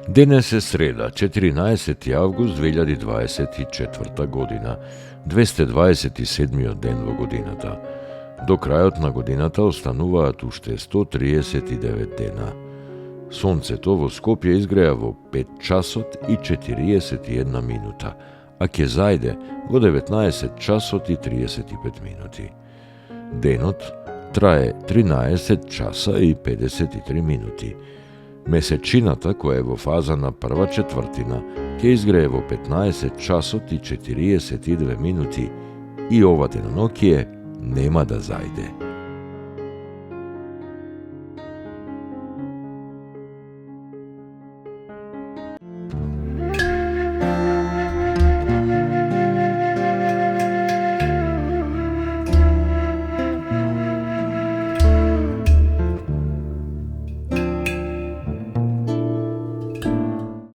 Денес е среда, 14. август 2024 година, 227 ден во годината. До крајот на годината остануваат уште 139 дена. Сонцето во Скопје изгреа во 5 часот и 41 минута, а ќе зајде во 19 часот и 35 минути. Денот трае 13 часа и 53 минути. Месечината, која е во фаза на прва четвртина, ќе изгрее во 15 часот и 42 минути и ова деноноќие нема да зајде.